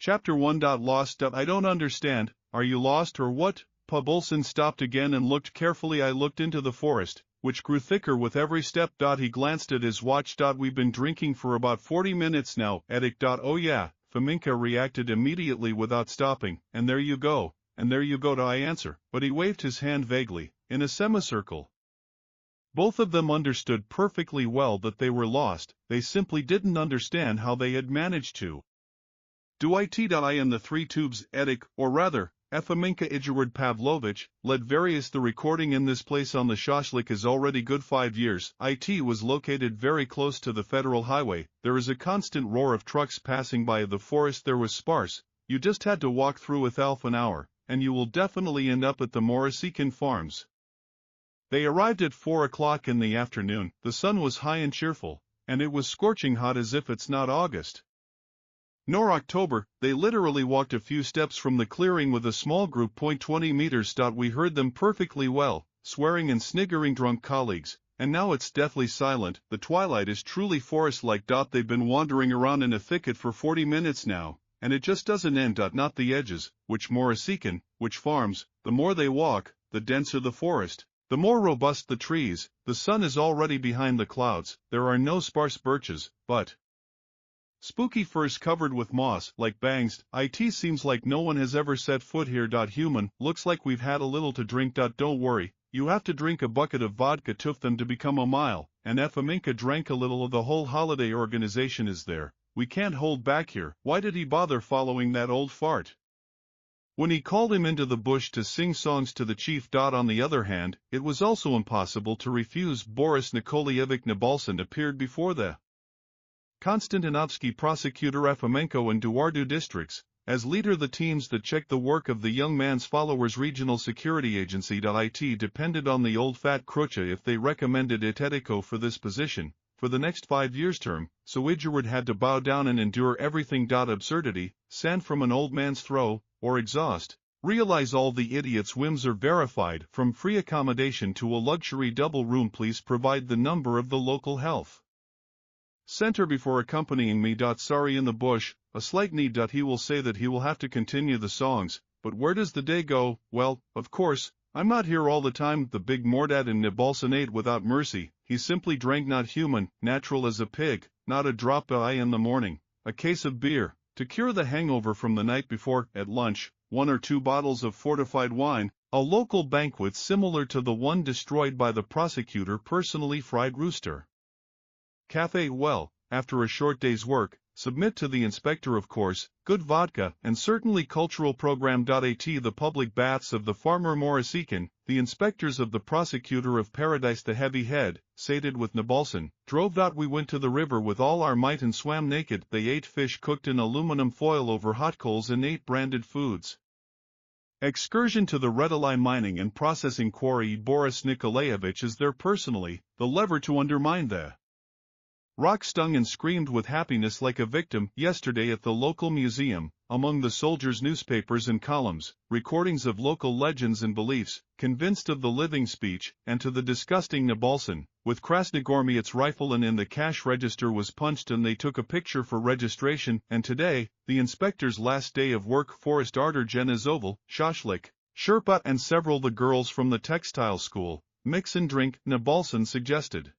Chapter 1. Lost. I don't understand, are you lost or what? Pubulson stopped again and looked carefully. I looked into the forest, which grew thicker with every step. He glanced at his watch. We've been drinking for about 40 minutes now, Edik. Oh yeah, Fominka reacted immediately without stopping, and there you go, and there you go. I answer, but he waved his hand vaguely, in a semicircle. Both of them understood perfectly well that they were lost, they simply didn't understand how they had managed to. Do it. I and the three tubes, Edik, or rather, Fominka Igorward Pavlovich, led various. The recording in this place on the Shashlik is already good 5 years. It was located very close to the federal highway. There is a constant roar of trucks passing by. The forest there was sparse, you just had to walk through with half an hour, and you will definitely end up at the Morisikan farms. They arrived at 4 o'clock in the afternoon. The sun was high and cheerful, and it was scorching hot as if it's not August nor October. They literally walked a few steps from the clearing with a small group. 20 meters. We heard them perfectly well, swearing and sniggering. Drunk colleagues, and now it's deathly silent. The twilight is truly forest-like. They've been wandering around in a thicket for 40 minutes now, and it just doesn't end. Not the edges, which Morisikan, which farms. The more they walk, the denser the forest, the more robust the trees. The sun is already behind the clouds. There are no sparse birches, but spooky firs covered with moss, like bangs. It seems like no one has ever set foot here. Human, looks like we've had a little to drink. Don't worry, you have to drink a bucket of vodka to them to become a mile, and Fominka drank a little. Of the whole holiday organization is there. We can't hold back here. Why did he bother following that old fart when he called him into the bush to sing songs to the chief? On the other hand, it was also impossible to refuse. Boris Nikolaevich Nabalsin appeared before the Konstantinovsky prosecutor Fomenko and Duardu districts, as leader the teams that checked the work of the young man's followers. Regional Security Agency. It depended on the old fat Krocha if they recommended Etetico for this position, for the next 5 years term, so Igorward had to bow down and endure everything. Absurdity, sand from an old man's throw, or exhaust. Realize all the idiot's whims are verified. From free accommodation to a luxury double room. Please provide the number of the local health center before accompanying me. Sorry, in the bush, a slight need. He will say that he will have to continue the songs, but where does the day go? Well, of course, I'm not here all the time. The big Mordad and Nabalsin ate without mercy. He simply drank. Not human, natural as a pig, not a drop. In the morning, a case of beer, to cure the hangover from the night before. At lunch, 1 or 2 bottles of fortified wine, a local banquet similar to the one destroyed by the prosecutor. Personally fried rooster cafe. Well, after a short day's work, submit to the inspector, of course, good vodka, and certainly cultural program. At the public baths of the farmer Morisikan, the inspectors of the prosecutor of paradise. The heavy head, sated with Nabalsin, drove. We went to the river with all our might and swam naked. They ate fish cooked in aluminum foil over hot coals and ate branded foods. Excursion to the Redeli mining and processing quarry. Boris Nikolaevich is there personally, the lever to undermine the rock. Stung and screamed with happiness like a victim. Yesterday at the local museum, among the soldiers' newspapers and columns, recordings of local legends and beliefs, convinced of the living speech, and to the disgusting Nabalsin, with Krasnogormiet's rifle, and in the cash register was punched and they took a picture for registration. And today, the inspector's last day of work. Forest Ardor, Jenizoval, Shashlik, Sherpa and several the girls from the textile school, mix and drink. Nabalsin suggested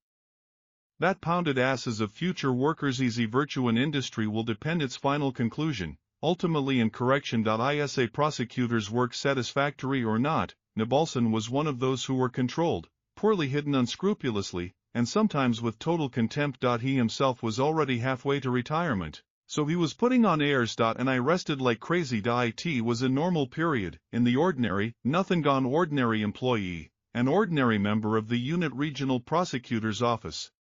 that pounded asses of future workers. Easy virtue in industry will depend its final conclusion, ultimately in correction. Isa prosecutors' work satisfactory or not, Nabalsin was one of those who were controlled, poorly hidden unscrupulously, and sometimes with total contempt. He himself was already halfway to retirement, so he was putting on airs. And I rested like crazy. It was a normal period, in the ordinary, nothing gone ordinary employee, an ordinary member of the unit regional prosecutor's office.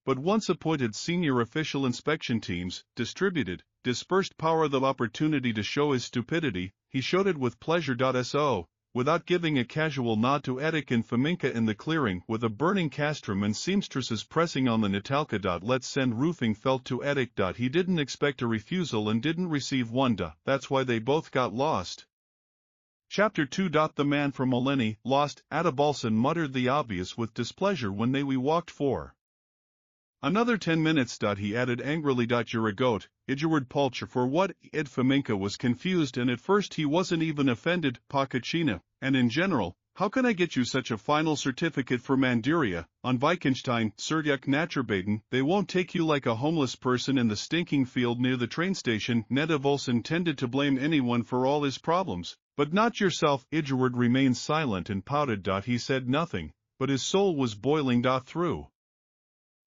But once appointed senior official inspection teams, dispersed power. The opportunity to show his stupidity, he showed it with pleasure. So, without giving a casual nod to Edik and Fominka in the clearing, with a burning castrum and seamstresses pressing on the Natalka. Let's send roofing felt to Edik. He didn't expect a refusal and didn't receive one. That's why they both got lost. Chapter 2. The man from Maleni, lost. Atabalsin muttered the obvious with displeasure when we walked 4 Another 10 minutes. He added angrily. You're a goat, Idjaward Pulcher. For what? Ed Faminka was confused, and at first he wasn't even offended. Pakachina, and in general, how can I get you such a final certificate for Manduria, on Wittgenstein, Serdjuk Naturbaden? They won't take you like a homeless person in the stinking field near the train station. Neda Volson tended to blame anyone for all his problems, but not yourself. Idjaward remained silent and pouted. He said nothing, but his soul was boiling. Through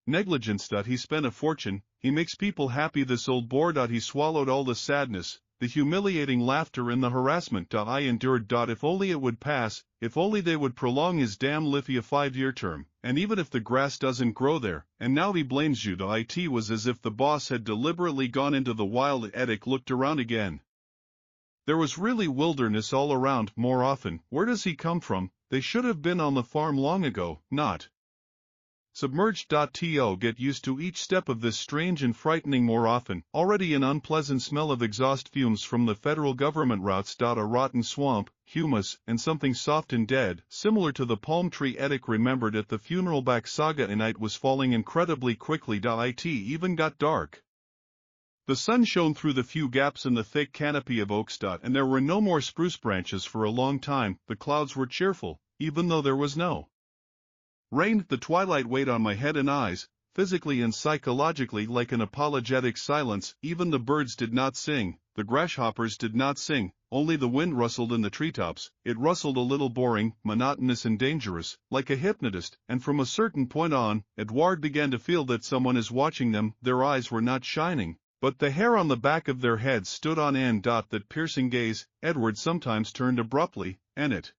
negligence. He spent a fortune, he makes people happy, this old bore. He swallowed all the sadness, the humiliating laughter and the harassment. I endured. If only it would pass, if only they would prolong his damn Lithia 5-year term, and even if the grass doesn't grow there, and now he blames you. It was as if the boss had deliberately gone into the wild. Edic looked around again. There was really wilderness all around. More often, where does he come from? They should have been on the farm long ago, not submerged. To get used to each step of this strange and frightening. More often, already an unpleasant smell of exhaust fumes from the federal government routes. A rotten swamp, humus, and something soft and dead, similar to the palm tree. Edic remembered at the funeral back saga, and night was falling incredibly quickly. It even got dark. The sun shone through the few gaps in the thick canopy of oaks. And there were no more spruce branches for a long time. The clouds were cheerful, even though there was no rain. The twilight weighed on my head and eyes, physically and psychologically, like an apologetic silence. Even the birds did not sing, the grasshoppers did not sing, only the wind rustled in the treetops. It rustled a little, boring, monotonous and dangerous, like a hypnotist, and from a certain point on, Edouard began to feel that someone is watching them. Their eyes were not shining, but the hair on the back of their heads stood on end. That piercing gaze. Edward sometimes turned abruptly, and it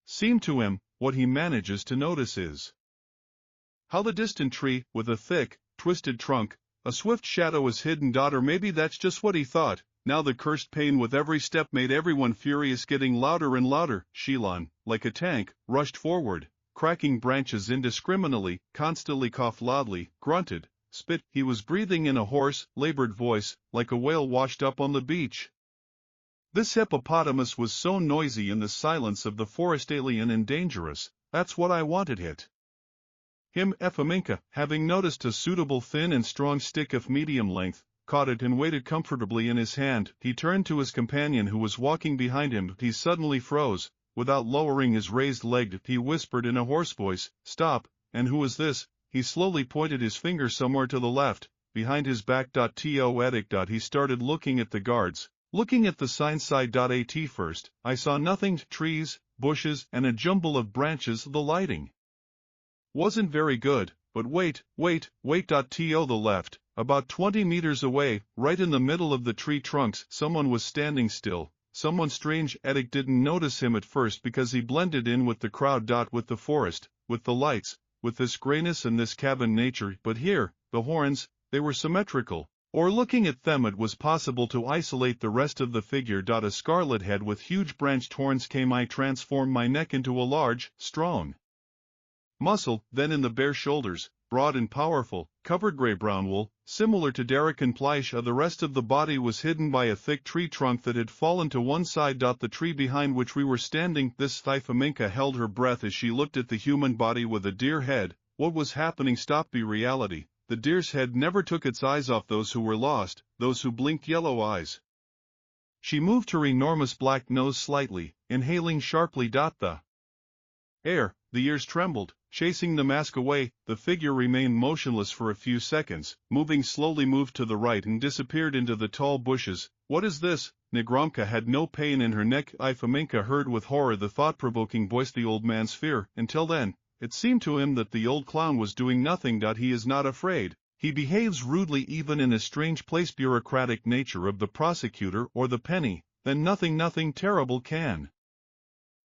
seemed to him, what he manages to notice is how the distant tree, with a thick, twisted trunk, a swift shadow is hidden. Or maybe that's just what he thought. Now the cursed pain with every step made everyone furious, getting louder and louder. Shilon, like a tank, rushed forward, cracking branches indiscriminately, constantly coughed loudly, grunted, spit. He was breathing in a hoarse, labored voice, like a whale washed up on the beach. This hippopotamus was so noisy in the silence of the forest, alien and dangerous. That's what I wanted. Him. Efaminka, having noticed a suitable thin and strong stick of medium length, caught it and waited comfortably in his hand. He turned to his companion who was walking behind him. He suddenly froze. Without lowering his raised leg, he whispered in a hoarse voice, "Stop, and who is this?" He slowly pointed his finger somewhere to the left, behind his back. To Edic. He started looking at the guards. Looking at the sign side. At first, I saw nothing, trees, bushes, and a jumble of branches. The lighting wasn't very good, but wait. To the left, about 20 meters away, right in the middle of the tree trunks, someone was standing still. Someone strange. Edic didn't notice him at first because he blended in with the crowd. With the forest, with the lights, with this grayness and this cabin nature. But here, the horns, they were symmetrical. Or looking at them it was possible to isolate the rest of the figure. A scarlet head with huge branched horns came. I transformed my neck into a large, strong muscle, then in the bare shoulders, broad and powerful, covered gray-brown wool, similar to Darrican Pleisch. The rest of the body was hidden by a thick tree trunk that had fallen to one side. The tree behind which we were standing. This Thyphaminka held her breath as she looked at the human body with a deer head. What was happening? Stop. Be reality. The deer's head never took its eyes off those who were lost, those who blinked yellow eyes. She moved her enormous black nose slightly, inhaling sharply. The air, the ears trembled, chasing the mask away. The figure remained motionless for a few seconds, moving slowly, moved to the right and disappeared into the tall bushes. What is this? Negromka had no pain in her neck. Ifaminka heard with horror the thought-provoking voice, the old man's fear. Until then, it seemed to him that the old clown was doing nothing. He is not afraid. He behaves rudely even in a strange place. Bureaucratic nature of the prosecutor or the penny. Then nothing terrible can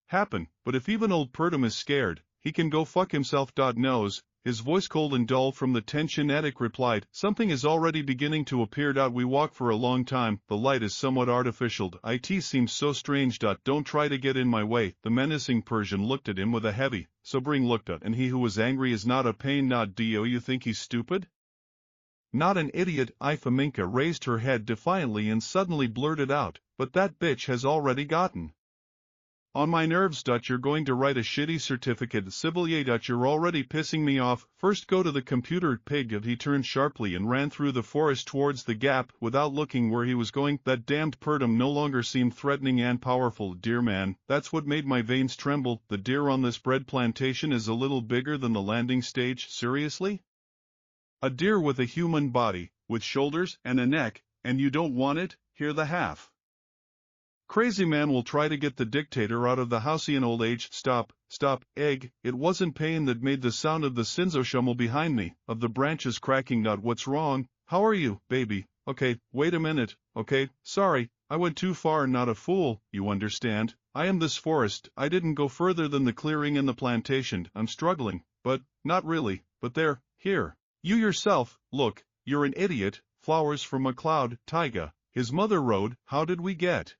happen. But if even old Purdom is scared, he can go fuck himself. Knows. His voice cold and dull from the tension. Edic replied, "Something is already beginning to appear. We walk for a long time. The light is somewhat artificial. It seems so strange. Don't try to get in my way." The menacing Persian looked at him with a heavy, sobering look. And he who was angry is not a pain. Do you think he's stupid? Not an idiot. Ifaminka raised her head defiantly and suddenly blurted out, "But that bitch has already gotten On my nerves. You're going to write a shitty certificate civilier. You're already pissing me off. First go to the computer, pig. He turned sharply and ran through the forest towards the gap, without looking where he was going. That damned Purdom no longer seemed threatening and powerful. Dear man, that's what made my veins tremble. The deer on this bread plantation is a little bigger than the landing stage. Seriously? A deer with a human body, with shoulders and a neck, and you don't want it? Here the half. Crazy man will try to get the dictator out of the house in old age. Stop, egg. It wasn't pain that made the sound of the sinzoshummel behind me, of the branches cracking. What's wrong? How are you, baby? Okay, wait a minute, okay, sorry, I went too far. Not a fool, you understand. I am this forest. I didn't go further than the clearing and the plantation. I'm struggling, but, not really, but there, here. You yourself, look, you're an idiot. Flowers from a cloud, taiga. His mother rode. How did we get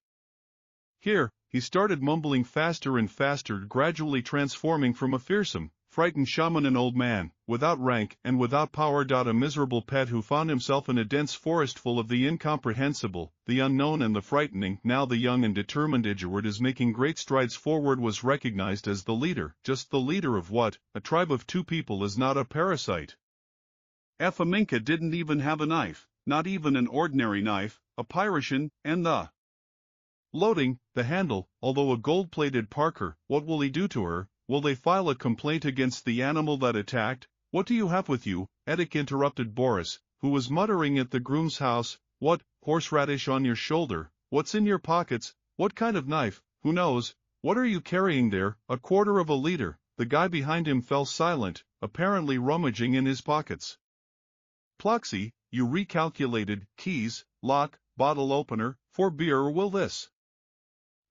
here? He started mumbling faster and faster, gradually transforming from a fearsome, frightened shaman an old man, without rank and without power. A miserable pet who found himself in a dense forest full of the incomprehensible, the unknown and the frightening. Now the young and determined Edgeworth is making great strides forward, was recognized as the leader. Just the leader of what? A tribe of 2 people is not a parasite. Efaminka didn't even have a knife, not even an ordinary knife, a Pyrrhician, and the loading, the handle, although a gold-plated Parker. What will he do to her? Will they file a complaint against the animal that attacked? What do you have with you? Eddick interrupted Boris, who was muttering at the groom's house. What, horseradish on your shoulder? What's in your pockets? What kind of knife? Who knows? What are you carrying there? A quarter of a liter. The guy behind him fell silent, apparently rummaging in his pockets. Ploxy, you recalculated. Keys, lock, bottle opener, for beer, or will this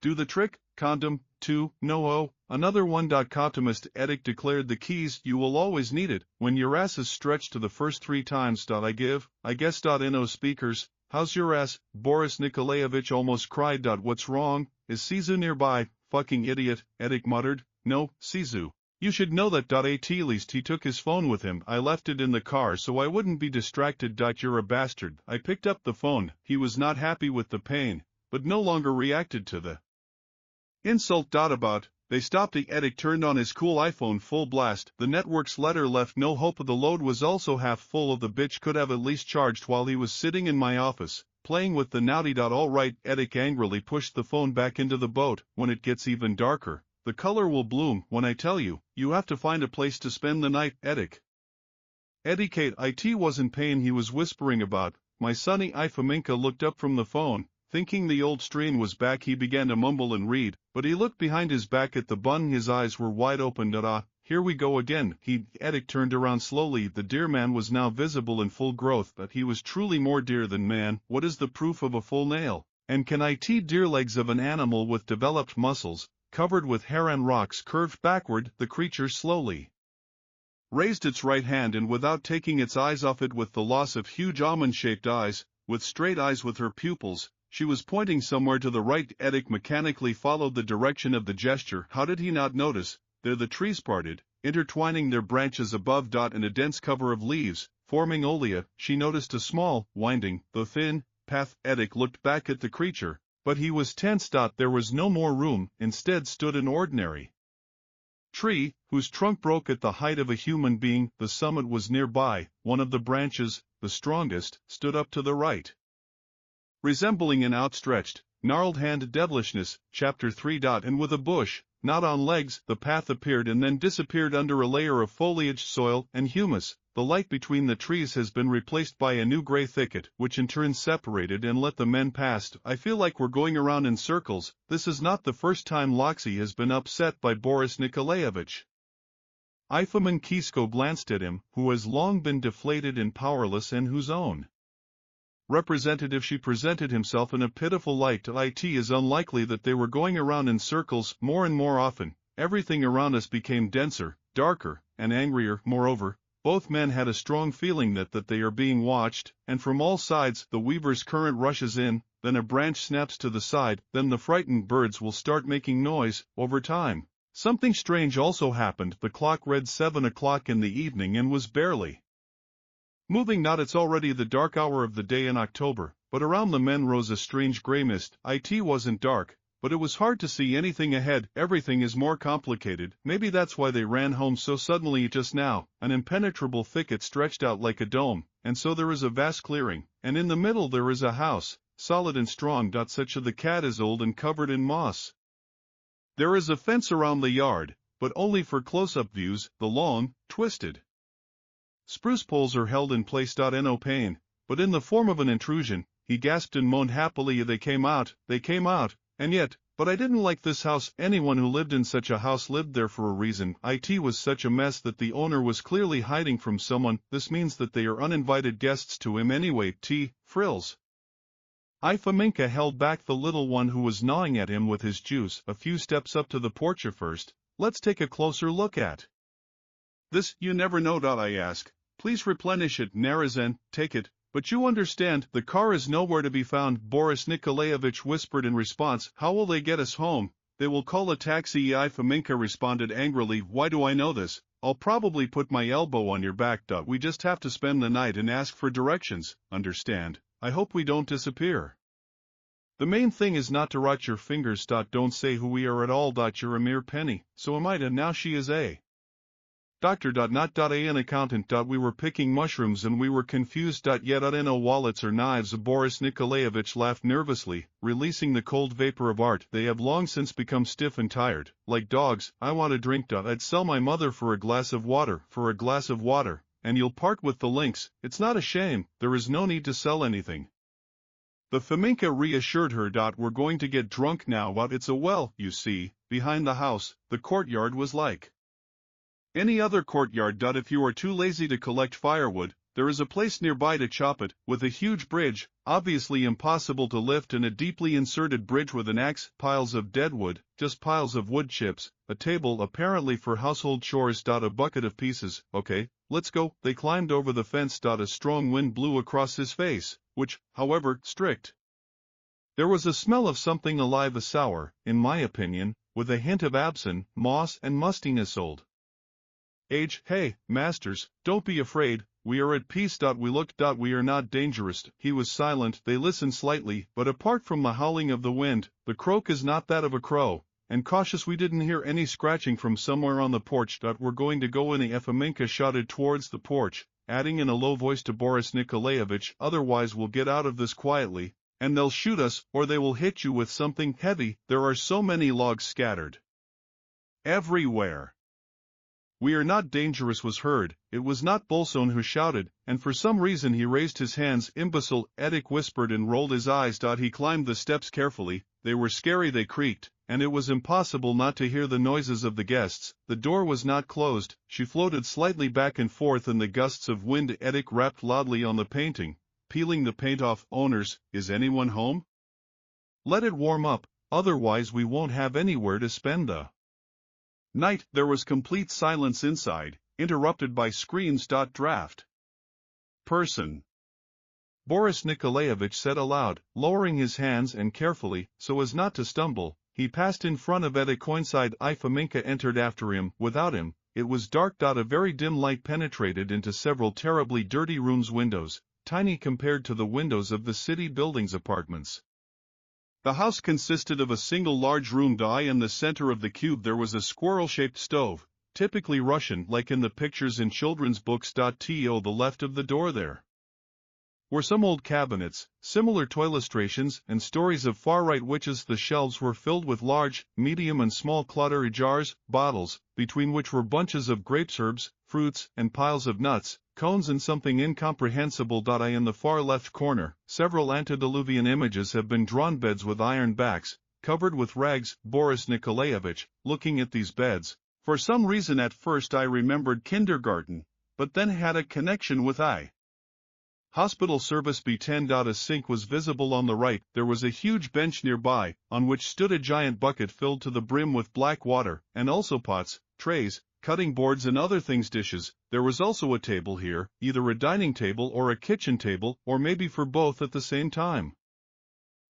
do the trick? Condom, 2, no. Oh, another one. Optimist Eddick declared. The keys, you will always need it, when your ass is stretched to the first 3 times. I guess. No speakers. How's your ass? Boris Nikolaevich almost cried. What's wrong? Is Sisu nearby? Fucking idiot, Eddick muttered. No, Sisu. You should know that. At least he took his phone with him. I left it in the car so I wouldn't be distracted. You're a bastard. I picked up the phone. He was not happy with the pain, but no longer reacted to the insult. About, they stopped. Eddick turned on his cool iPhone full blast. The network's letter left no hope. The load was also half full. Of the bitch could have at least charged while he was sitting in my office, playing with the naughty. All right, Eddick angrily pushed the phone back into the boat. When it gets even darker, the color will bloom. When I tell you, you have to find a place to spend the night, Eddick. Eddicate. It wasn't pain he was whispering about. My sonny. Ifaminka looked up from the phone. Thinking the old strain was back, he began to mumble and read, but he looked behind his back at the bun. His eyes were wide open. Here we go again. Eddick turned around slowly. The deer man was now visible in full growth, but he was truly more deer than man. What is the proof of a full nail? And can deer legs of an animal with developed muscles, covered with hair and rocks curved backward? The creature slowly raised its right hand, and without taking its eyes off it, with the loss of huge almond-shaped eyes, with straight eyes with her pupils, she was pointing somewhere to the right. Eddick mechanically followed the direction of the gesture. How did he not notice? There the trees parted, intertwining their branches above. In a dense cover of leaves, forming olea. She noticed a small, winding, though thin, path. Eddick looked back at the creature, but he was tense. There was no more room. Instead stood an ordinary tree, whose trunk broke at the height of a human being. The summit was nearby. One of the branches, the strongest, stood up to the right, resembling an outstretched, gnarled hand. Devilishness, Chapter 3. And with a bush, not on legs, the path appeared and then disappeared under a layer of foliage, soil, and humus. The light between the trees has been replaced by a new gray thicket, which in turn separated and let the men past. I feel like we're going around in circles. This is not the first time Loxy has been upset by Boris Nikolaevich. Ifaman Kisko glanced at him, who has long been deflated and powerless, and whose own representative she presented himself in a pitiful light. It is unlikely that they were going around in circles. More and more often, everything around us became denser, darker, and angrier. Moreover, both men had a strong feeling that they are being watched, and from all sides the weaver's current rushes in, then a branch snaps to the side, then the frightened birds will start making noise. Over time, something strange also happened. The clock read 7 o'clock in the evening and was barely moving. It's already the dark hour of the day in October, but around the men rose a strange grey mist. It wasn't dark, but it was hard to see anything ahead. Everything is more complicated. Maybe that's why they ran home so suddenly just now. An impenetrable thicket stretched out like a dome, and so there is a vast clearing, and in the middle there is a house, solid and strong. Such the cat is old and covered in moss. There is a fence around the yard, but only for close-up views. The long, twisted spruce poles are held in place. No pain, but in the form of an intrusion. He gasped and moaned happily. They came out, and yet, but I didn't like this house. Anyone who lived in such a house lived there for a reason. It was such a mess that the owner was clearly hiding from someone. This means that they are uninvited guests to him anyway. Frills. Faminka held back the little one who was gnawing at him with his juice a few steps up to the porch. First, let's take a closer look at this. You never know. I ask. Please replenish it. Narazen, take it. But you understand, the car is nowhere to be found. Boris Nikolaevich whispered in response. How will they get us home? They will call a taxi. Faminka responded angrily. Why do I know this? I'll probably put my elbow on your back. We just have to spend the night and ask for directions, understand? I hope we don't disappear. The main thing is not to rot your fingers. Don't say who we are at all. You're a mere penny, so am I. And now she is a doctor. Not an accountant. We were picking mushrooms and we were confused. Yet no wallets or knives. Boris Nikolaevich laughed nervously, releasing the cold vapor of art. They have long since become stiff and tired, like dogs. I want a drink. I'd sell my mother for a glass of water, and you'll part with the links. It's not a shame, there is no need to sell anything. The Faminka reassured her. We're going to get drunk now. It's a well, you see, behind the house. The courtyard was like any other courtyard. If you are too lazy to collect firewood, there is a place nearby to chop it, with a huge bridge, obviously impossible to lift, and a deeply inserted bridge with an axe, piles of dead wood, just piles of wood chips, a table apparently for household chores. A bucket of pieces. Okay, let's go. They climbed over the fence. A strong wind blew across his face, which, however, strict. There was a smell of something alive, a sour, in my opinion, with a hint of absinthe, moss and mustiness. Old age. Hey, masters, don't be afraid, we are at peace. We looked. We are not dangerous. He was silent. They listened slightly, but apart from the howling of the wind, the croak is not that of a crow, and cautious we didn't hear any scratching from somewhere on the porch. We're going to go in. Faminka shouted towards the porch, adding in a low voice to Boris Nikolaevich, otherwise we'll get out of this quietly, and they'll shoot us, or they will hit you with something heavy. There are so many logs scattered everywhere. We are not dangerous was heard. It was not Bolson who shouted, and for some reason he raised his hands. Imbecile, Edik whispered and rolled his eyes. He climbed the steps carefully. They were scary. They creaked, and it was impossible not to hear the noises of the guests. The door was not closed. She floated slightly back and forth in the gusts of wind. Edik rapped loudly on the painting, peeling the paint off. Owners, is anyone home? Let it warm up, otherwise we won't have anywhere to spend the night. There was complete silence inside, interrupted by screams. Draft person. Boris Nikolaevich said aloud, lowering his hands and carefully, so as not to stumble, he passed in front of Edik. Coincide. Faminka entered after him. Without him, it was dark. A very dim light penetrated into several terribly dirty rooms. Windows, tiny compared to the windows of the city buildings. Apartments. The house consisted of a single large room. In the center of the cube there was a squirrel-shaped stove, typically Russian like in the pictures in children's books. To the left of the door there were some old cabinets, similar to illustrations and stories of far-right witches. The shelves were filled with large, medium and small clottery jars, bottles, between which were bunches of grapes, herbs, fruits, and piles of nuts, cones and something incomprehensible. In the far left corner, several antediluvian images have been drawn. Beds with iron backs, covered with rags. Boris Nikolaevich, looking at these beds, for some reason at first I remembered kindergarten, but then had a connection with hospital service. B10. A sink was visible on the right. There was a huge bench nearby, on which stood a giant bucket filled to the brim with black water, and also pots, trays, cutting boards and other things. Dishes. There was also a table here, either a dining table or a kitchen table, or maybe for both at the same time.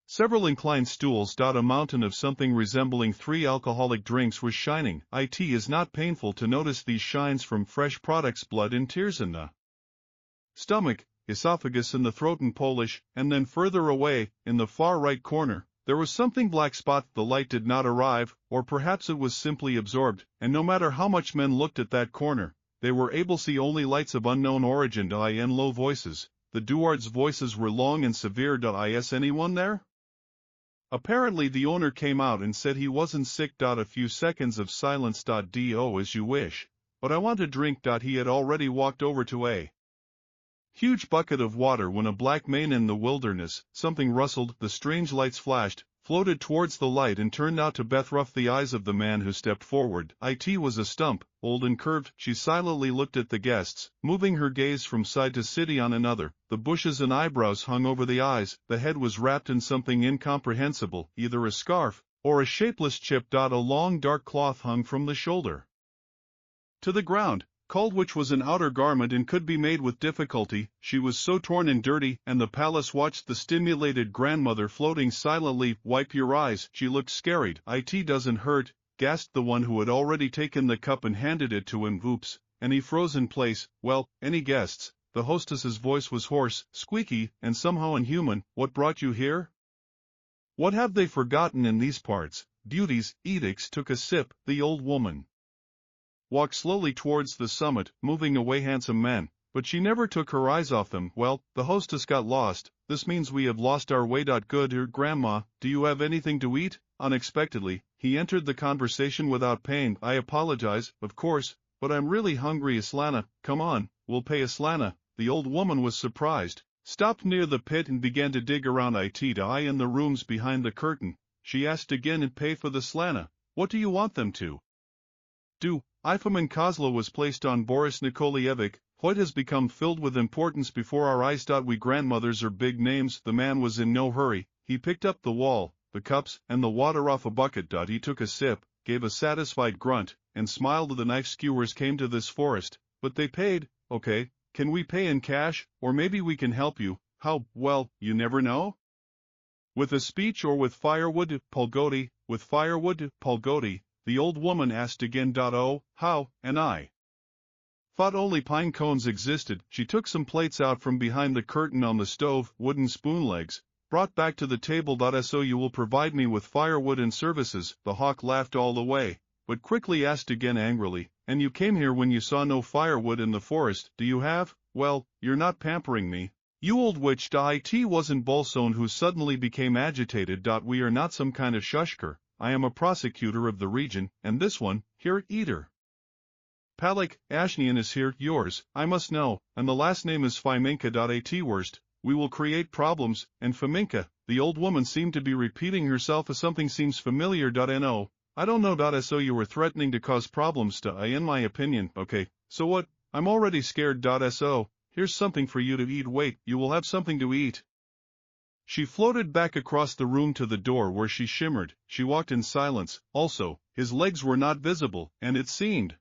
Several inclined stools. A mountain of something resembling 3 alcoholic drinks was shining. It is not painful to notice these shines from fresh products. Blood and tears in the stomach, esophagus and the throat in Polish, and then further away, in the far right corner, There was something black spot, the light did not arrive, or perhaps it was simply absorbed, and no matter how much men looked at that corner, they were able to see only lights of unknown origin. In low voices. The Duards' voices were long and severe. Is anyone there? Apparently the owner came out and said he wasn't sick. A few seconds of silence. Do as you wish, but I want a drink. He had already walked over to a huge bucket of water when a black mane in the wilderness, something rustled, the strange lights flashed, floated towards the light and turned out to rough the eyes of the man who stepped forward. It was a stump, old and curved. She silently looked at the guests, moving her gaze from side to city on another. The bushes and eyebrows hung over the eyes, the head was wrapped in something incomprehensible, either a scarf, or a shapeless chip. A long dark cloth hung from the shoulder to the ground, called which was an outer garment and could be made with difficulty. She was so torn and dirty, and the palace watched the stimulated grandmother floating silently. Wipe your eyes, she looked scared. It doesn't hurt, gasped the one who had already taken the cup and handed it to him. Oops, and he froze in place. Well, any guests? The hostess's voice was hoarse, squeaky, and somehow inhuman. What brought you here? What have they forgotten in these parts? Duties, edicts. Took a sip. The old woman walked slowly towards the summit, moving away handsome men, but she never took her eyes off them. Well, the hostess got lost. This means we have lost our way. Good. Grandma, do you have anything to eat? Unexpectedly, he entered the conversation without pain. I apologize, of course, but I'm really hungry. Islana, come on, we'll pay Islana. The old woman was surprised, stopped near the pit and began to dig around. In the rooms behind the curtain. She asked again, and pay for the slana. What do you want them to do? Ifomin Kozlo was placed on Boris Nikolaevich. What has become filled with importance before our eyes. We grandmothers are big names. The man was in no hurry. He picked up the wall, the cups, and the water off a bucket. He took a sip, gave a satisfied grunt, and smiled. The knife skewers came to this forest, but they paid. Okay, can we pay in cash, or maybe we can help you? How? Well, you never know. With a speech or with firewood? Polgoti, with firewood? Polgoti. The old woman asked again. Oh, how? And I thought only pine cones existed. She took some plates out from behind the curtain on the stove, wooden spoon legs, brought back to the table. So you will provide me with firewood and services. The hawk laughed all the way, but quickly asked again angrily, and you came here when you saw no firewood in the forest. Do you have? Well, you're not pampering me, you old witch. It wasn't Bolson who suddenly became agitated. We are not some kind of shushker. I am a prosecutor of the region, and this one, here, eater. Palik, Ashnian is here, yours, I must know, and the last name is Fiminka. At worst, we will create problems, and Fiminka. The old woman seemed to be repeating herself as something seems familiar. No, I don't know. So you were threatening to cause problems in my opinion. Okay, so what? I'm already scared. So, here's something for you to eat. Wait, you will have something to eat. She floated back across the room to the door where she shimmered. She walked in silence. Also, his legs were not visible, and it seemed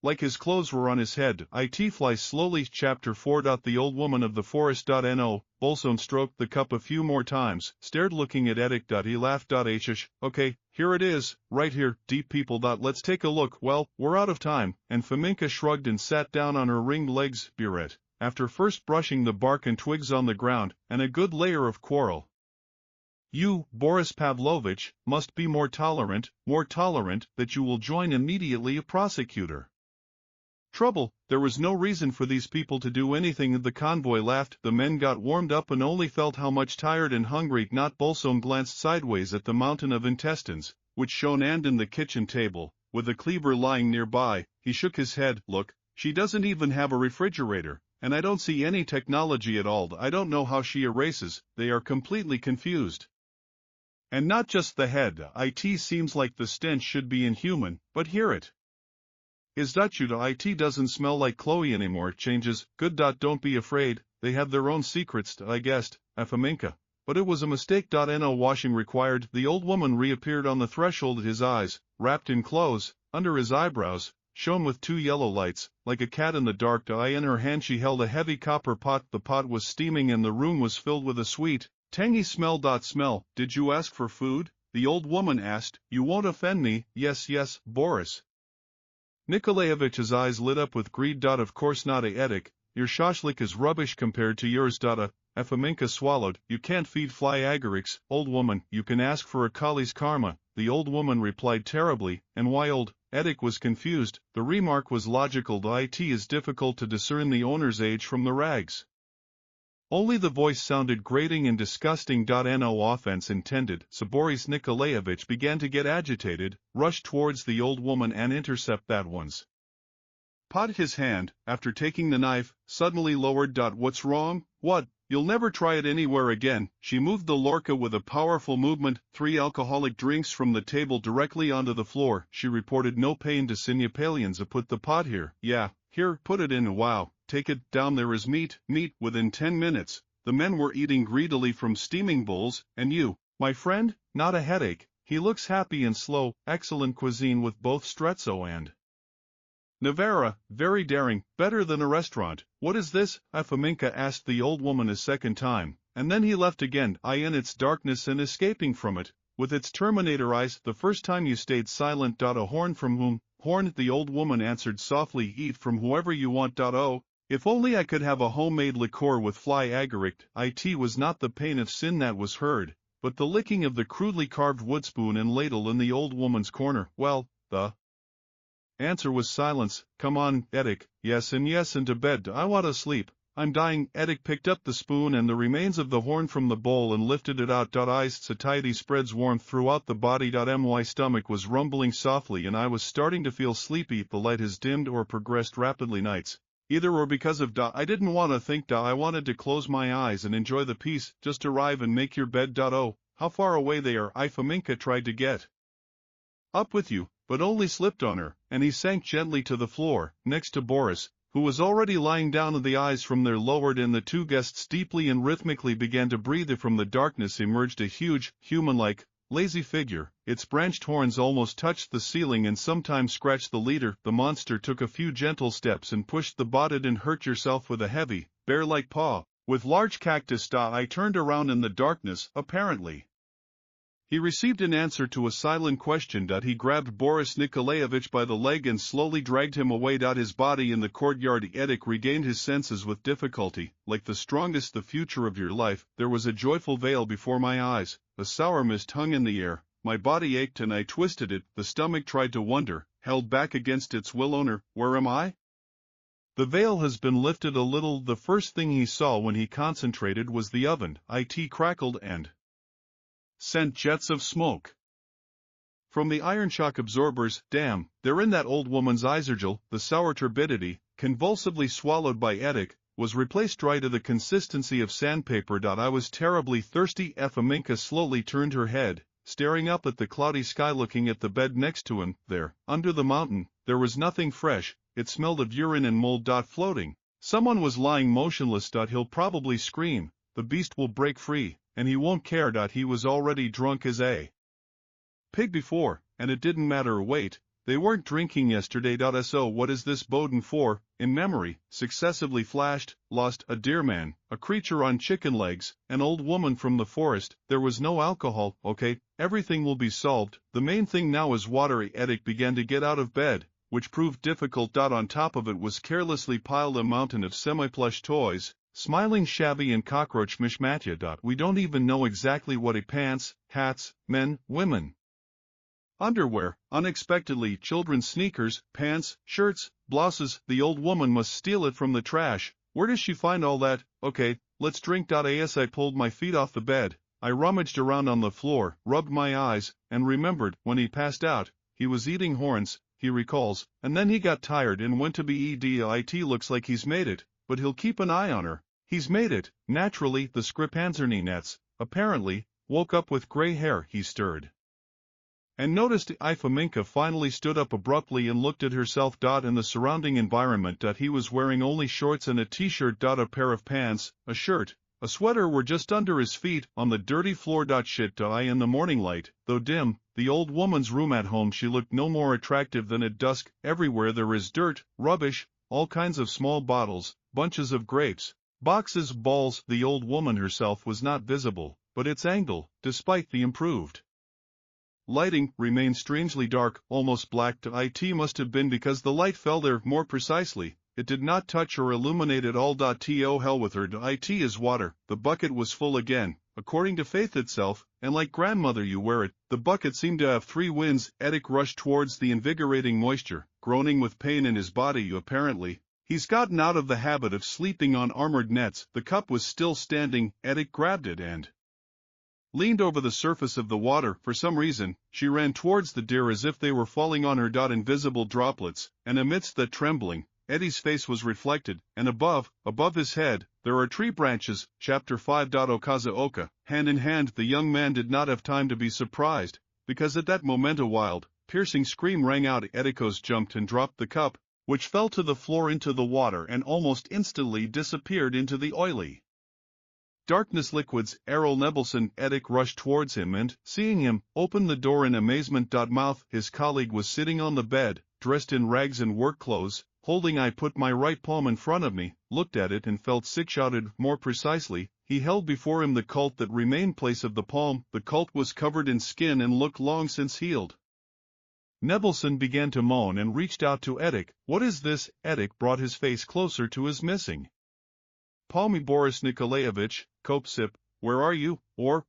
like his clothes were on his head. It flies slowly. Chapter 4. The old woman of the forest. No, Bolson stroked the cup a few more times, stared looking at Edik. He laughed. Ashish, okay, here it is, right here, deep people. Let's take a look. Well, we're out of time, and Fominka shrugged and sat down on her ringed legs. Buret, after first brushing the bark and twigs on the ground, and a good layer of coral. You, Boris Pavlovich, must be more tolerant, that you will join immediately a prosecutor. Trouble, there was no reason for these people to do anything. The convoy laughed. The men got warmed up and only felt how much tired and hungry. Not Bolson glanced sideways at the mountain of intestines, which shone, and in the kitchen table, with a cleaver lying nearby, he shook his head. Look, she doesn't even have a refrigerator, and I don't see any technology at all. I don't know how she erases. They are completely confused. And not just the head. It seems like the stench should be inhuman, but hear it. Is that you? It doesn't smell like Chloe anymore. Changes. Good. Don't be afraid, they have their own secrets. I guessed, Afaminka. But it was a mistake. No washing required. The old woman reappeared on the threshold. His eyes, wrapped in clothes, under his eyebrows, shone with two yellow lights, like a cat in the dark. In her hand she held a heavy copper pot. The pot was steaming and the room was filled with a sweet, tangy smell. Smell. Did you ask for food? The old woman asked. You won't offend me? Yes, Boris Nikolaevich's eyes lit up with greed. Of course not, Edik. Your shashlik is rubbish compared to yours. Fominka swallowed. You can't feed fly agarics, old woman, you can ask for a Kali's karma, the old woman replied terribly, and why old? Edik was confused, the remark was logical. It is difficult to discern the owner's age from the rags. Only the voice sounded grating and disgusting. No offense intended. So Boris Nikolaevich began to get agitated, rushed towards the old woman and intercept that one's pot. His hand, after taking the knife, suddenly lowered. What's wrong? What? You'll never try it anywhere again. She moved the Lorca with a powerful movement, 3 alcoholic drinks from the table directly onto the floor. She reported no pain to Sinyapalians. Put the pot here. Yeah, here, put it in. Wow, take it down. There is meat. Within 10 minutes. The men were eating greedily from steaming bowls, and you, my friend, not a headache. He looks happy and slow. Excellent cuisine with both strezzo and Navarra, very daring, better than a restaurant. What is this? Fominka asked the old woman a second time, and then he left again. In its darkness and escaping from it, with its Terminator eyes. The first time you stayed silent. A horn from whom? Horn, the old woman answered softly. Eat from whoever you want. Oh, if only I could have a homemade liqueur with fly agaric. It was not the pain of sin that was heard, but the licking of the crudely carved wood spoon and ladle in the old woman's corner. Well, the answer was silence. Come on, Edik. Yes, and to bed. I want to sleep. I'm dying. Edik picked up the spoon and the remains of the horn from the bowl and lifted it out. Iced satiety spreads warmth throughout the body. My stomach was rumbling softly and I was starting to feel sleepy. The light has dimmed or progressed rapidly. Nights. Either or because of I didn't want to think. I wanted to close my eyes and enjoy the peace. Just arrive and make your bed. Oh, how far away they are. Fominka tried to get up with you, but only slipped on her, and he sank gently to the floor, next to Boris, who was already lying down. The eyes from there lowered and the two guests deeply and rhythmically began to breathe. From the darkness emerged a huge, human-like, lazy figure. Its branched horns almost touched the ceiling and sometimes scratched the leader. The monster took a few gentle steps and pushed the bot. Didn't hurt yourself with a heavy, bear-like paw, with large cactus. I turned around in the darkness, apparently. He received an answer to a silent question. He grabbed Boris Nikolaevich by the leg and slowly dragged him away. His body in the courtyard. Edik regained his senses with difficulty. Like the strongest, the future of your life, there was a joyful veil before my eyes. A sour mist hung in the air. My body ached and I twisted it. The stomach tried to wonder, held back against its will. Owner, where am I? The veil has been lifted a little. The first thing he saw when he concentrated was the oven. It crackled and sent jets of smoke from the iron shock absorbers. Damn, they're in that old woman's eyes. The sour turbidity, convulsively swallowed by Edik, was replaced dry to the consistency of sandpaper. I was terribly thirsty. Fominka slowly turned her head, staring up at the cloudy sky, looking at the bed next to him. There, under the mountain, there was nothing fresh. It smelled of urine and mold. Floating, someone was lying motionless. He'll probably scream. The beast will break free, and he won't care. He was already drunk as a pig before, and it didn't matter. Wait, they weren't drinking yesterday. So what is this boding for? In memory, successively flashed, lost, a deer man, a creature on chicken legs, an old woman from the forest. There was no alcohol. Okay, everything will be solved. The main thing now is water. Edik began to get out of bed, which proved difficult. On top of it was carelessly piled a mountain of semi-plush toys, smiling, shabby and cockroach mishmatya. We don't even know exactly what pants, hats, men, women, underwear, unexpectedly children's sneakers, pants, shirts, blouses. The old woman must steal it from the trash. Where does she find all that? Okay, let's drink. As I pulled my feet off the bed, I rummaged around on the floor, rubbed my eyes, and remembered, when he passed out, he was eating horns, he recalls, and then he got tired and went to bed. It looks like he's made it, but he'll keep an eye on her. He's made it. Naturally, the Skripanzerninets, apparently, woke up with gray hair. He stirred and noticed. Fominka finally stood up abruptly and looked at herself. In the surrounding environment. He was wearing only shorts and a t-shirt. A pair of pants, a shirt, a sweater were just under his feet, on the dirty floor. Shit. In the morning light, though dim, the old woman's room at home, she looked no more attractive than at dusk. Everywhere there is dirt, rubbish, all kinds of small bottles, bunches of grapes, boxes, balls. The old woman herself was not visible, but its angle, despite the improved lighting, remained strangely dark, almost black. It must have been because the light fell there more precisely. it did not touch or illuminate at all. To hell with her. It is water. The bucket was full again, according to faith itself, and like grandmother you wear it. The bucket seemed to have three winds. Edic rushed towards the invigorating moisture, groaning with pain in his body. Apparently, he's gotten out of the habit of sleeping on armored nets. The cup was still standing. Edic grabbed it and leaned over the surface of the water. For some reason, she ran towards the deer as if they were falling on her. Invisible droplets, and amidst that trembling, Eddie's face was reflected, and above his head, there are tree branches. Chapter 5. Okazaoka. Hand in hand. The young man did not have time to be surprised, because at that moment a wild, piercing scream rang out. Edicos jumped and dropped the cup, which fell to the floor into the water and almost instantly disappeared into the oily darkness liquids. Errol Nebelson. Edic rushed towards him and, seeing him, opened the door in amazement. Mouth. His colleague was sitting on the bed, dressed in rags and work clothes, holding. I put my right palm in front of me, looked at it and felt sick. Shouted. More precisely, he held before him the cult that remained place of the palm. The cult was covered in skin and looked long since healed. Nebelson began to moan and reached out to Edic. What is this? Edic brought his face closer to his missing palmy. Boris Nikolaevich, Kopsip, where are you? Or,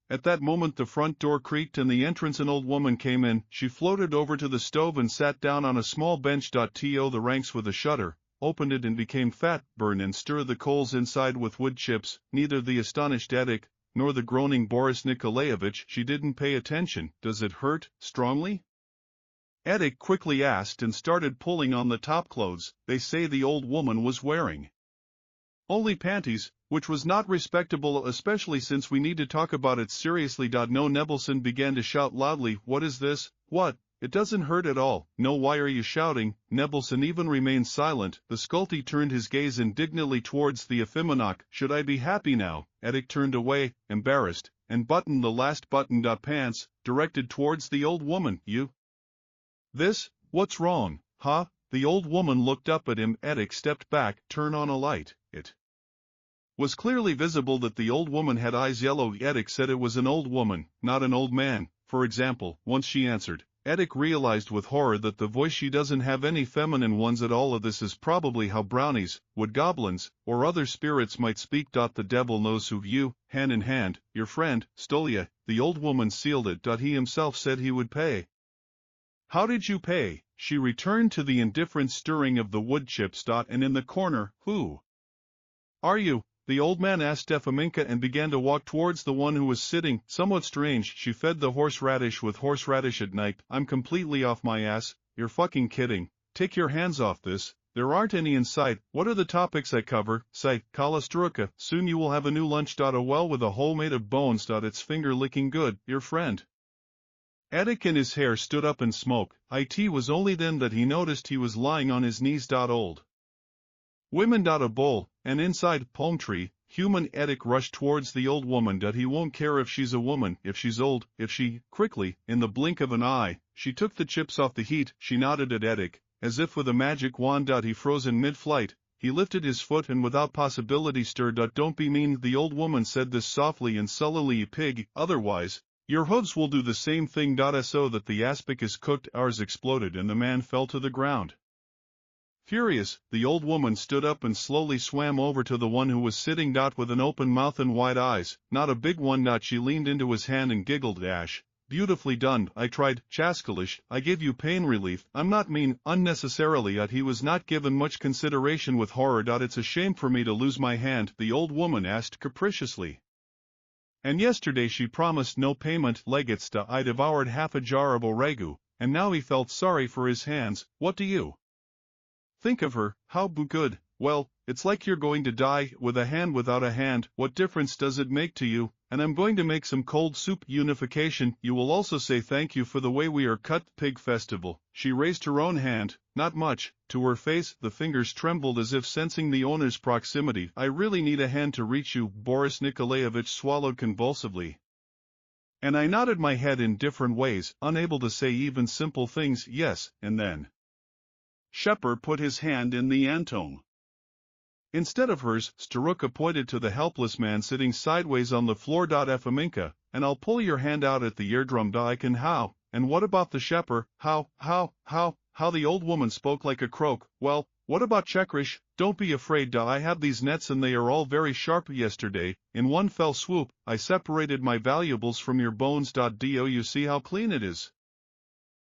at that moment the front door creaked and the entrance an old woman came in. She floated over to the stove and sat down on a small bench. To the ranks with a shudder, opened it and became fat. Burn and stir the coals inside with wood chips. Neither the astonished Edic, nor the groaning Boris Nikolaevich. She didn't pay attention. Does it hurt, strongly? Edic quickly asked and started pulling on the top clothes. They say the old woman was wearing only panties, which was not respectable, especially since we need to talk about it seriously. No, Nebelson began to shout loudly. What is this? What? It doesn't hurt at all. No, why are you shouting? Nebelson even remained silent. The Skulti turned his gaze indignantly towards the Efimenoch. Should I be happy now? Edic turned away, embarrassed, and buttoned the last button. Pants, directed towards the old woman. You? This? What's wrong? Huh? The old woman looked up at him. Edic stepped back. Turn on a light. It was clearly visible that the old woman had eyes yellow. Edic said it was an old woman, not an old man, for example. Once she answered, Edic realized with horror that the voice she doesn't have any feminine ones at all. This is probably how brownies, wood goblins, or other spirits might speak. The devil knows who you, hand in hand, your friend, Stolia. The old woman sealed it. He himself said he would pay. How did you pay? She returned to the indifferent stirring of the wood chips. And in the corner, who are you? The old man asked Stefaminka and began to walk towards the one who was sitting. Somewhat strange. She fed the horseradish with horseradish at night. I'm completely off my ass. You're fucking kidding. Take your hands off this. There aren't any in sight. What are the topics I cover? Sight. Kalastruka. Soon you will have a new lunch. A well with a hole made of bones. It's finger licking good. Your friend. Edic and his hair stood up in smoke. It was only then that he noticed he was lying on his knees. Old women. A bowl, and inside, palm tree, human. Edic rushed towards the old woman. He won't care if she's a woman, if she's old, if she, quickly, in the blink of an eye, she took the chips off the heat. She nodded at Edic, as if with a magic wand. He froze in mid-flight. He lifted his foot and without possibility stirred. Don't be mean. The old woman said this softly and sullenly. You pig, otherwise your hooves will do the same thing. So that the aspic is cooked. Ours exploded and the man fell to the ground. Furious, the old woman stood up and slowly swam over to the one who was sitting. With an open mouth and wide eyes, not a big one. She leaned into his hand and giggled. Beautifully done. I tried, Chaskalish. I gave you pain relief. I'm not mean, unnecessarily. He was not given much consideration with horror. It's a shame for me to lose my hand, the old woman asked capriciously. And yesterday she promised no payment. Legatsta. I devoured half a jar of oragu, and now he felt sorry for his hands. What do you think of her? How good. Well, it's like you're going to die, with a hand without a hand. What difference does it make to you? And I'm going to make some cold soup. Unification. You will also say thank you for the way we are cut. Pig festival. She raised her own hand, not much, to her face. The fingers trembled as if sensing the owner's proximity. I really need a hand to reach you. Boris Nikolaevich swallowed convulsively. And I nodded my head in different ways, unable to say even simple things. Yes, and then Shepard put his hand in the Anton. Instead of hers, Staruka pointed to the helpless man sitting sideways on the floor. Efimka, and I'll pull your hand out at the eardrum. I can. How? And what about the Shepard? How? The old woman spoke like a croak. Well, What about Checkrish? Don't be afraid, I have these nets and they are all very sharp. Yesterday, in one fell swoop, I separated my valuables from your bones. Do you see how clean it is?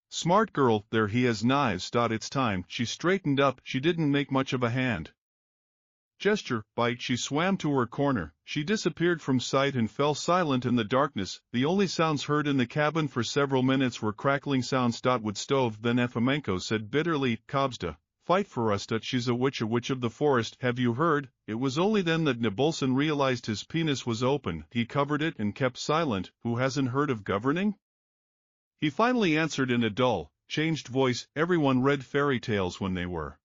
Smart girl, there he has knives. It's time. She straightened up, she didn't make much of a hand gesture, bite. She swam to her corner, she disappeared from sight and fell silent in the darkness. The only sounds heard in the cabin for several minutes were crackling sounds. Wood stove. Then Efamenko said bitterly, Kobsta, fight for us. She's a witch of the forest. Have you heard? It was only then that Nibelson realized his penis was open. He covered it and kept silent. Who hasn't heard of governing? He finally answered in a dull, changed voice. Everyone read fairy tales when they were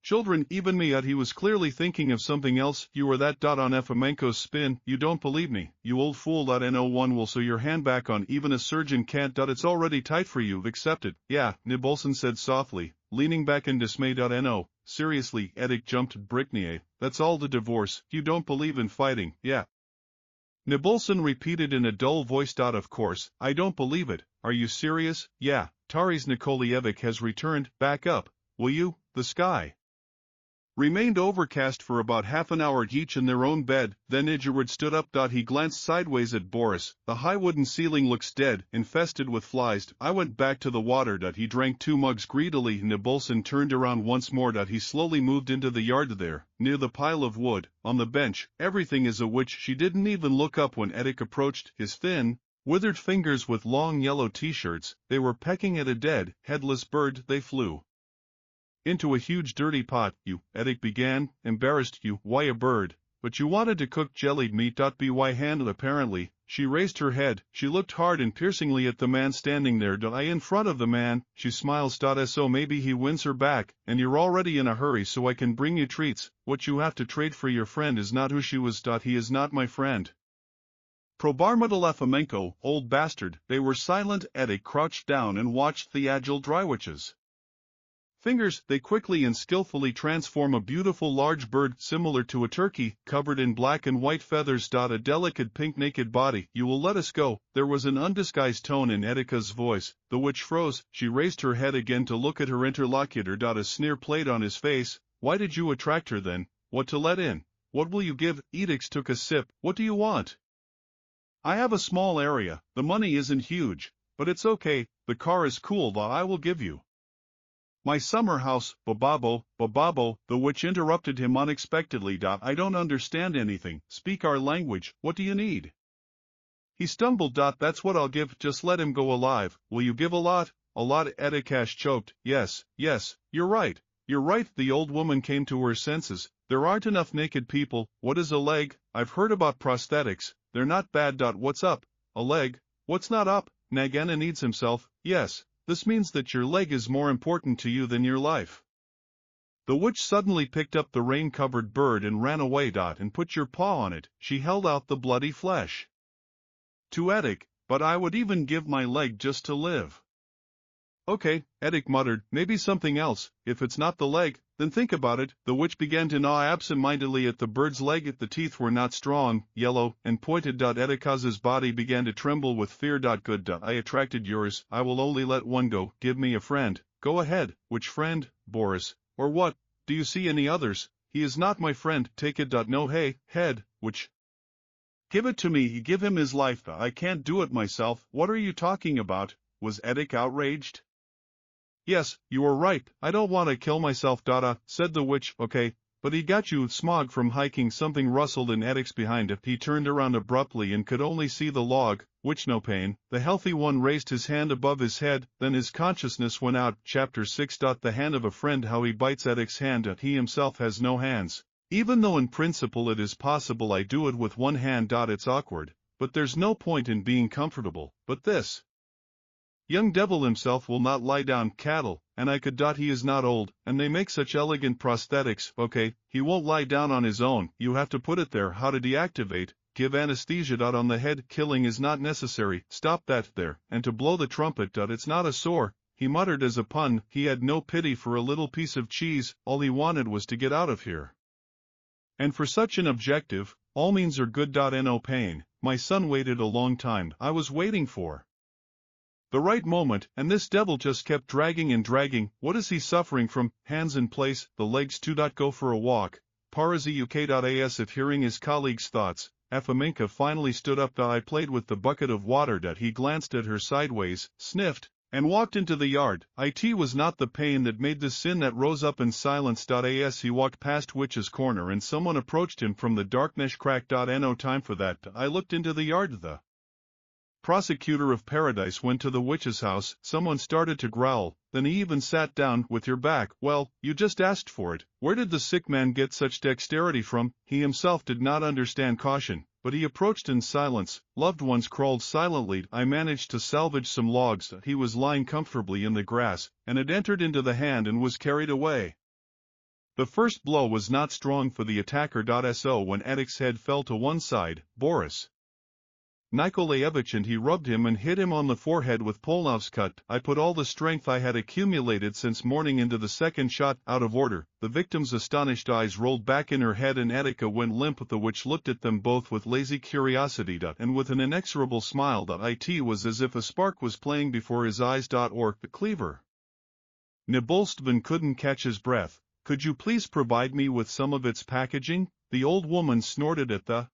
children, even me. He was clearly thinking of something else. You were that. On Efamenko's spin. You don't believe me, you old fool. No one will sew your hand back on, even a surgeon can't. It's already tight for you. Accept it. Yeah, Nibelson said softly, leaning back in dismay. No, seriously, Eddick jumped. Bricknier, that's all the divorce. You don't believe in fighting, yeah. Nibelson repeated in a dull voice. Of course, I don't believe it. Are you serious? Yeah, Taris Nikolaevich has returned. Back up, will you? The sky remained overcast for about half an hour each in their own bed. Then Idjarwood stood up. He glanced sideways at Boris. The high wooden ceiling looks dead, infested with flies. I went back to the water. He drank 2 mugs greedily. Nibelson turned around once more. He slowly moved into the yard there, near the pile of wood, on the bench. Everything is a witch. She didn't even look up when Eddick approached. His thin, withered fingers with long yellow t-shirts, they were pecking at a dead, headless bird. They flew into a huge dirty pot. You, Eddick began, embarrassed. You, why a bird? But you wanted to cook jellied meat. By hand apparently. She raised her head, she looked hard and piercingly at the man standing there. In front of the man, she smiles. So maybe he wins her back, and you're already in a hurry so I can bring you treats. What you have to trade for your friend is not who she was. He is not my friend. Probarmadal Efamenko, old bastard. They were silent. Eddick crouched down and watched the agile Drywitch's fingers. They quickly and skillfully transform a beautiful large bird, similar to a turkey, covered in black and white feathers. A delicate pink naked body. You will let us go? There was an undisguised tone in Edika's voice. The witch froze. She raised her head again to look at her interlocutor. A sneer played on his face. Why did you attract her then? What to let in? What will you give? Edix took a sip. What do you want? I have a small area. The money isn't huge, but it's okay. The car is cool. I will give you my summer house. Bababo, Bababo, the witch interrupted him unexpectedly. I don't understand anything. Speak our language. What do you need? He stumbled. That's what I'll give. Just let him go alive. Will you give a lot? A lot. Edikash choked. Yes, you're right. You're right. The old woman came to her senses. There aren't enough naked people. What is a leg? I've heard about prosthetics. They're not bad. What's up? A leg? What's not up? Nagana needs himself. Yes. This means that your leg is more important to you than your life. The witch suddenly picked up the rain-covered bird and ran away. And put your paw on it. She held out the bloody flesh to Eddick. But I would even give my leg just to live. Okay, Eddick muttered, maybe something else. If it's not the leg, then think about it. The witch began to gnaw absent-mindedly at the bird's leg. The teeth were not strong, yellow, and pointed. Eddika's body began to tremble with fear. Good. I attracted yours. I will only let one go. Give me a friend. Go ahead. Which friend, Boris? Or what? Do you see any others? He is not my friend. Take it. No, hey, head, which? Give it to me. Give him his life. I can't do it myself. What are you talking about? Was Eddick outraged? Yes, you are right. I don't want to kill myself. Said the witch. Okay, but he got you. Smog from hiking. Something rustled in Eddick's behind it. He turned around abruptly and could only see the log. Witch no pain. The healthy one raised his hand above his head, then his consciousness went out. Chapter 6. The hand of a friend. How he bites Eddick's hand. He himself has no hands. Even though in principle it is possible I do it with one hand. It's awkward, but there's no point in being comfortable. But this young devil himself will not lie down. Cattle, and I could. He is not old, and they make such elegant prosthetics. Okay, he won't lie down on his own. You have to put it there. How to deactivate? Give anesthesia. On the head. Killing is not necessary. Stop that there. And to blow the trumpet. It's not a sore. He muttered as a pun. He had no pity for a little piece of cheese. All he wanted was to get out of here. And for such an objective, all means are good. No pain. My son waited a long time. I was waiting for the right moment, and this devil just kept dragging and dragging. What is he suffering from? Hands in place, the legs too. Go for a walk. Parazuk.as. If hearing his colleague's thoughts, Efominka finally stood up. I played with the bucket of water. He glanced at her sideways, sniffed, and walked into the yard. It was not the pain that made the sin that rose up in silence. As he walked past Witch's Corner and someone approached him from the darkness. Crack. No time for that. I looked into the yard. The prosecutor of Paradise went to the witch's house. Someone started to growl, then he even sat down. With your back. Well, you just asked for it. Where did the sick man get such dexterity from? He himself did not understand caution, but he approached in silence. Loved ones crawled silently. I managed to salvage some logs. He was lying comfortably in the grass, and it entered into the hand and was carried away. The first blow was not strong for the attacker. So when Edik's head fell to one side, Boris Nikolaevich and he rubbed him and hit him on the forehead with Polnov's cut. I put all the strength I had accumulated since morning into the second shot. Out of order. The victim's astonished eyes rolled back in her head and Edika went limp. The witch looked at them both with lazy curiosity. And with an inexorable smile. It was as if a spark was playing before his eyes. Or the cleaver. Nibulstvin couldn't catch his breath. Could you please provide me with some of its packaging? The old woman snorted at the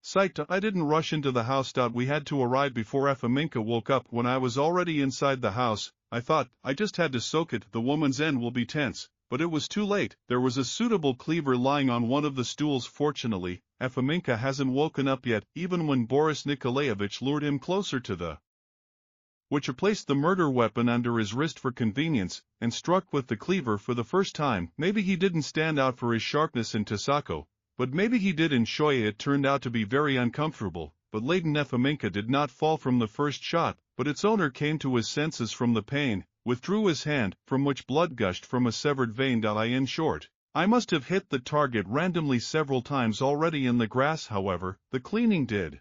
sight. I didn't rush into the house. We had to arrive before Efominka woke up. When I was already inside the house, I thought, I just had to soak it. The woman's end will be tense. But it was too late. There was a suitable cleaver lying on one of the stools. Fortunately, Efominka hasn't woken up yet. Even when Boris Nikolaevich lured him closer to the witch placed the murder weapon under his wrist for convenience, and struck with the cleaver for the first time. Maybe he didn't stand out for his sharpness in Tasako, but maybe he did in Shoya. It turned out to be very uncomfortable, but Laden Efominka did not fall from the first shot, but its owner came to his senses from the pain, withdrew his hand, from which blood gushed from a severed vein. In short, I must have hit the target randomly several times already in the grass. However, the cleaning did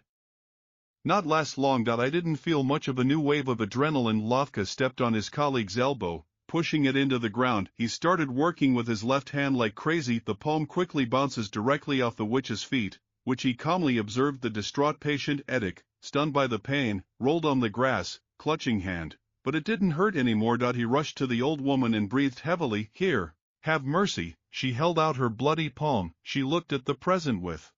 not last long. I didn't feel much of a new wave of adrenaline. Lavka stepped on his colleague's elbow, pushing it into the ground. He started working with his left hand like crazy. The palm quickly bounces directly off the witch's feet, which he calmly observed. The distraught patient Edik, stunned by the pain, rolled on the grass, clutching hand, but it didn't hurt anymore. He rushed to the old woman and breathed heavily. Here, have mercy. She held out her bloody palm. She looked at the present with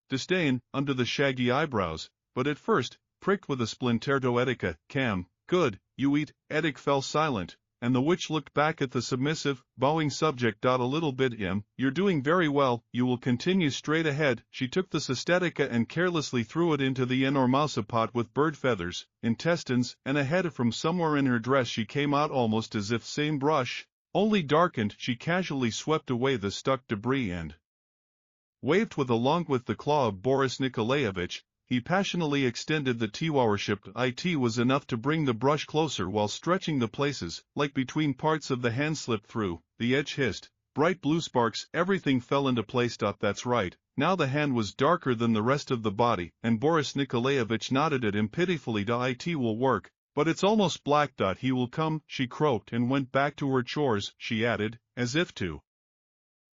disdain, under the shaggy eyebrows, but at first, pricked with a splinterto. Edika, Cam, good, you eat. Edik fell silent, and the witch looked back at the submissive, bowing subject. A little bit. You're doing very well, you will continue straight ahead. She took the cystatica and carelessly threw it into the enormousa pot with bird feathers, intestines, and a head. From somewhere in her dress she came out almost as if same brush, only darkened. She casually swept away the stuck debris and waved with the claw of Boris Nikolaevich. He passionately extended the Tiwawership. It was enough to bring the brush closer while stretching the places, like between parts of the hand slipped through. The edge hissed. Bright blue sparks. Everything fell into place. That's right. Now the hand was darker than the rest of the body, and Boris Nikolaevich nodded at him pitifully. It will work, but it's almost black. He will come. She croaked and went back to her chores. She added, as if to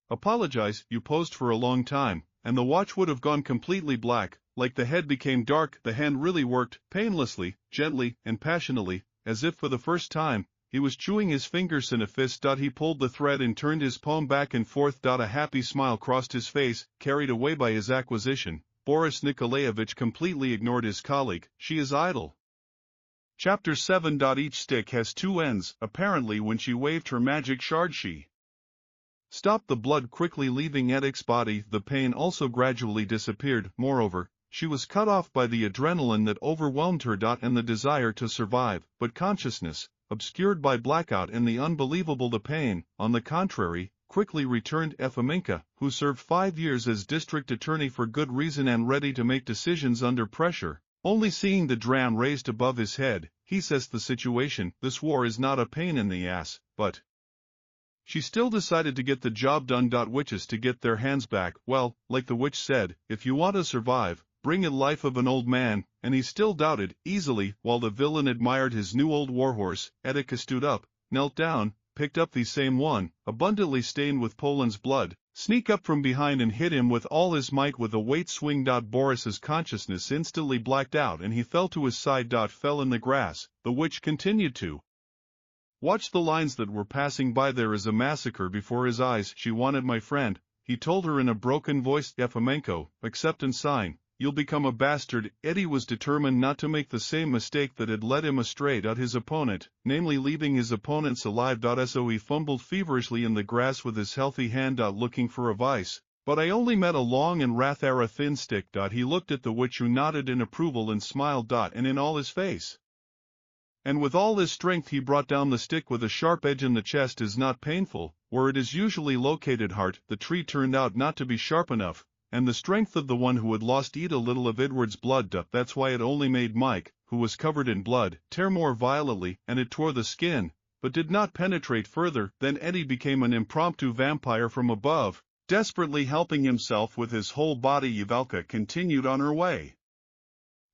apologize, you posed for a long time, and the watch would have gone completely black. Like the head became dark, the hand really worked, painlessly, gently, and passionately, as if for the first time. He was chewing his fingers in a fist. He pulled the thread and turned his palm back and forth. A happy smile crossed his face, carried away by his acquisition. Boris Nikolaevich completely ignored his colleague. She is idle. Chapter 7. Each stick has two ends. Apparently when she waved her magic shard she stopped the blood quickly leaving Edik's body. The pain also gradually disappeared. Moreover, she was cut off by the adrenaline that overwhelmed her. And the desire to survive, but consciousness, obscured by blackout and the unbelievable the pain, on the contrary, quickly returned. Efominka, who served 5 years as district attorney for good reason and ready to make decisions under pressure, only seeing the dram raised above his head, he says the situation, this war is not a pain in the ass, but she still decided to get the job done. Witches to get their hands back. Well, like the witch said, if you want to survive, bring a life of an old man, and he still doubted, easily. While the villain admired his new old warhorse, Edika stood up, knelt down, picked up the same one, abundantly stained with Poland's blood, sneak up from behind and hit him with all his might with a weight swing. Boris's consciousness instantly blacked out and he fell to his side. Fell in the grass. The witch continued to watch the lines that were passing by. There is a massacre before his eyes. She wanted my friend, he told her in a broken voice. Efamenko, accept and sign. You'll become a bastard. Eddie was determined not to make the same mistake that had led him astray. His opponent, namely leaving his opponents alive. So he fumbled feverishly in the grass with his healthy hand. Looking for a vice, but I only met a long and rather thin stick. He looked at the witch who nodded in approval and smiled. And in all his face, and with all his strength he brought down the stick with a sharp edge in the chest. Is not painful, where it is usually located. Heart. The tree turned out not to be sharp enough, and the strength of the one who had lost eat a little of Edward's blood. That's why it only made Mike, who was covered in blood, tear more violently, and it tore the skin, but did not penetrate further. Then Eddie became an impromptu vampire from above, desperately helping himself with his whole body. Ivalka continued on her way,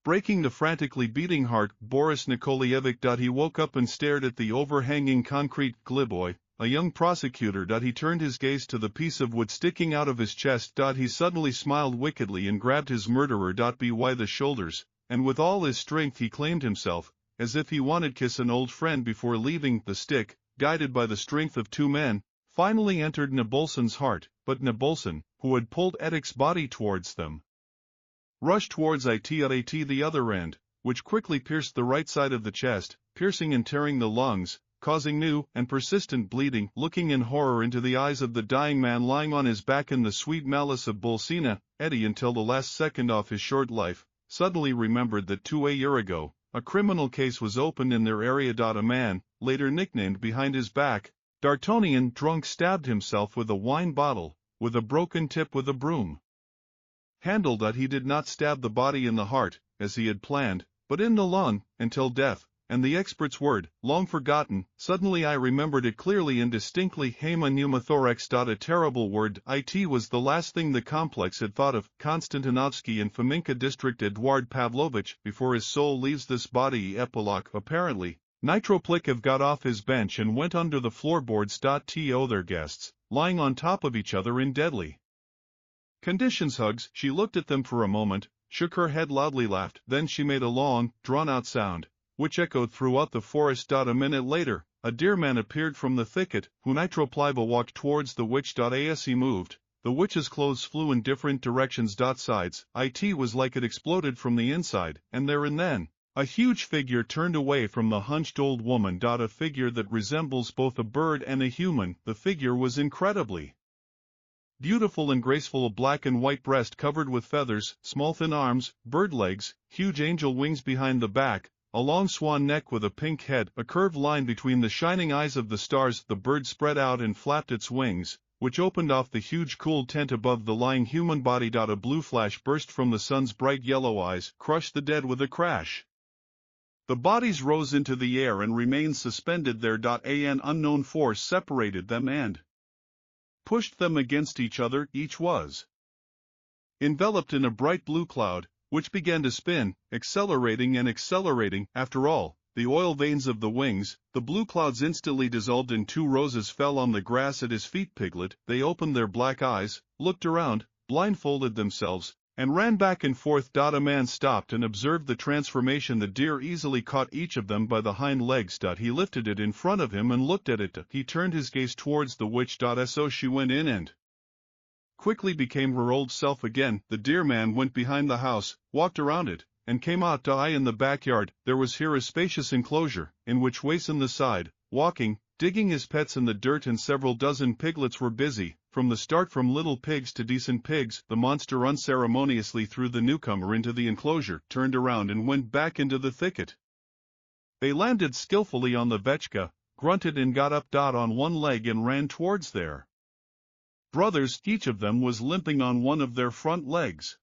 breaking the frantically beating heart. Boris Nikolaevich. He woke up and stared at the overhanging concrete. Gliboy, a young prosecutor. He turned his gaze to the piece of wood sticking out of his chest. He suddenly smiled wickedly and grabbed his murderer by the shoulders, and with all his strength he claimed himself, as if he wanted kiss an old friend before leaving. The stick, guided by the strength of two men, finally entered Nabolson's heart, but Nabolson, who had pulled Edic's body towards them, rushed towards it at the other end, which quickly pierced the right side of the chest, piercing and tearing the lungs, causing new and persistent bleeding. Looking in horror into the eyes of the dying man lying on his back in the sweet malice of Bolsina, Eddie, until the last second of his short life, suddenly remembered that 2 years ago, a criminal case was opened in their area. A man, later nicknamed Behind His Back, D'Artagnan, drunk, stabbed himself with a wine bottle, with a broken tip with a broom handle. He did not stab the body in the heart, as he had planned, but in the lung, until death. And the expert's word, long forgotten, suddenly I remembered it clearly and distinctly. Pneumothorax. A terrible word. It was the last thing the complex had thought of. Konstantinovsky and Fominka district. Eduard Pavlovich, before his soul leaves this body. Epilogue. Apparently, Nitroplikov got off his bench and went under the floorboards. To their guests, lying on top of each other in deadly conditions. Hugs. She looked at them for a moment, shook her head loudly, laughed. Then she made a long, drawn-out sound, which echoed throughout the forest. A minute later, a deer man appeared from the thicket, who Nitropliva walked towards the witch. As he moved, the witch's clothes flew in different directions. Sides. It was like it exploded from the inside, and there and then, a huge figure turned away from the hunched old woman. A figure that resembles both a bird and a human. The figure was incredibly beautiful and graceful, a black and white breast covered with feathers, small thin arms, bird legs, huge angel wings behind the back, a long swan neck with a pink head, a curved line between the shining eyes of the stars. The bird spread out and flapped its wings, which opened off the huge cool tent above the lying human body. A blue flash burst from the sun's bright yellow eyes, crushed the dead with a crash. The bodies rose into the air and remained suspended there. An unknown force separated them and pushed them against each other. Each was enveloped in a bright blue cloud, which began to spin, accelerating and accelerating. After all, the oil veins of the wings, the blue clouds instantly dissolved and 2 roses fell on the grass at his feet. Piglet. They opened their black eyes, looked around, blindfolded themselves, and ran back and forth. A man stopped and observed the transformation. The deer easily caught each of them by the hind legs. He lifted it in front of him and looked at it. He turned his gaze towards the witch. So she went in and quickly became her old self again. The deer man went behind the house, walked around it, and came out. In the backyard, there was here a spacious enclosure, in which Wason the side, walking, digging his pets in the dirt, and several dozen piglets were busy. From the start, from little pigs to decent pigs, the monster unceremoniously threw the newcomer into the enclosure, turned around and went back into the thicket. They landed skillfully on the Vetchka, grunted and got up on one leg and ran towards their brothers. Each of them was limping on one of their front legs.